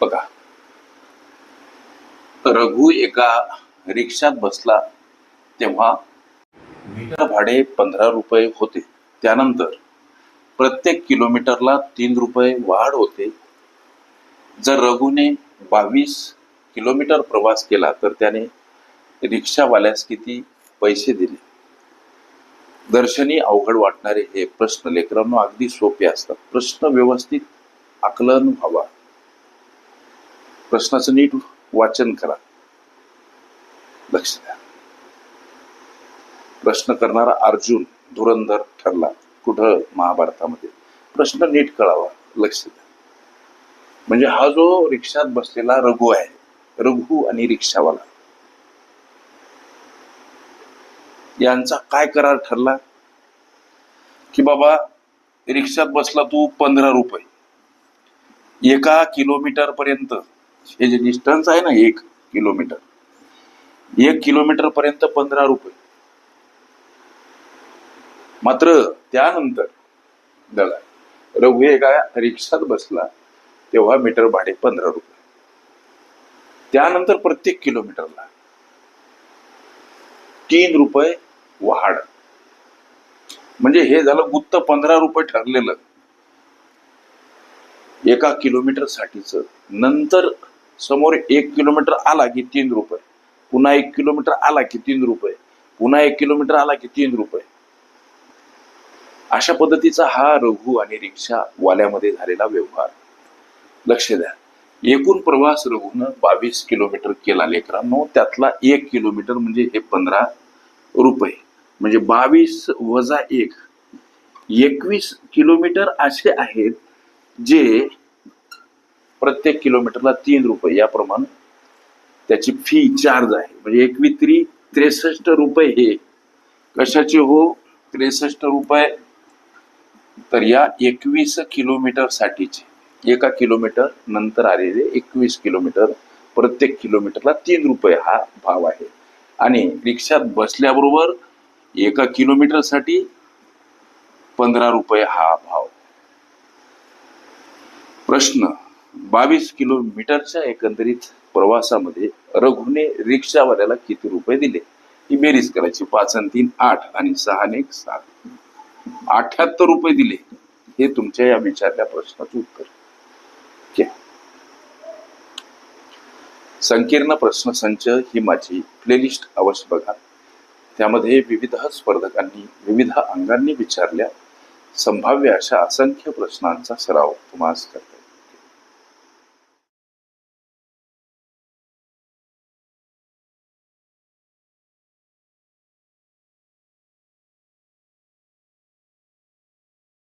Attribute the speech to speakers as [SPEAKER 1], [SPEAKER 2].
[SPEAKER 1] बघा, रघु एका रिक्षात बसला तेव्हा मीटर भाडे 15 रुपये होते. त्यानंतर प्रत्येक किलोमीटरला 3 रुपये वाढ होते. जर रघुने 22 किलोमीटर प्रवास केला तर त्याने रिक्षावाल्यास किती पैसे दिले? दर्शनी अवघड वाटणारे हे प्रश्न लेकरांनो अगदी सोपे असतात. प्रश्न व्यवस्थित आकलन व्हावा. प्रश्नाचं नीट वाचन करा. लक्ष द्या. प्रश्न करणारा अर्जुन धुरंधर ठरला. कुठं? महाभारतामध्ये. प्रश्न नीट कळावा. लक्ष द्या. म्हणजे हा जो रिक्षात बसलेला रघु आहे, रघु आणि रिक्षावाला यांचा काय करार ठरला की बाबा रिक्षात बसला तू 15 रुपये एका किलोमीटर पर्यंत. हे जे डिस्टन्स आहे ना 1 किलोमीटर, 1 किलोमीटर पर्यंत 15 रुपये. मात्र त्यानंतर बघा, रघु एका रिक्षात बसला तेव्हा मीटर भाडे 15 रुपये. त्यानंतर प्रत्येक किलोमीटरला 3 रुपये वाढ. म्हणजे हे झालं गुत्त 15 रुपये ठरलेलं एका किलोमीटर साठीच. नंतर समोर 1 किलोमीटर आला की 3 रुपये, पुन्हा 1 किलोमीटर आला की 3 रुपये, पुन्हा 1 किलोमीटर आला की 3 रुपये. अशा पद्धतीचा हा रघु आणि रिक्षा वाल्यामध्ये झालेला व्यवहार. लक्ष द्या. एकूण प्रवास रघुनं 22 किलोमीटर केला लेकरांनो. त्यातला 1 किलोमीटर म्हणजे हे 15 रुपये. म्हणजे 22 वजा 1, 21 किलोमीटर असे आहेत जे प्रत्येक किलोमीटरला 3 रुपये याप्रमाणे त्याची फी चार्ज आहे. म्हणजे 21 63 रुपये. हे कशाचे हो? 63 रुपये. तर या 21 किलोमीटर साठीचे एका किलोमीटर नंतर आलेले 21 किलोमीटर, प्रत्येक किलोमीटरला 3 रुपये हा भाव आहे. आणि रिक्षात बसल्याबरोबर एका किलोमीटर साठी 15 रुपये हा भाव. प्रश्न: 22 किलोमीटरच्या एकंदरीत प्रवासामध्ये रघुने रिक्षावाल्याला किती रुपये दिले? ही बेरीज करायची. 5 आणि 3 8 आणि 6 आणि 1 7. 78 रुपये दिले. हे तुमच्या या विचारल्या प्रश्नाचं उत्तर. संकीर्ण प्रश्न संच ही माझी प्लेलिस्ट अवश्य बघा. त्यामध्ये विविध स्पर्धकांनी विविध अंगांनी विचारल्या संभाव्य अशा असंख्य प्रश्नांचा सराव तुम्हाला करता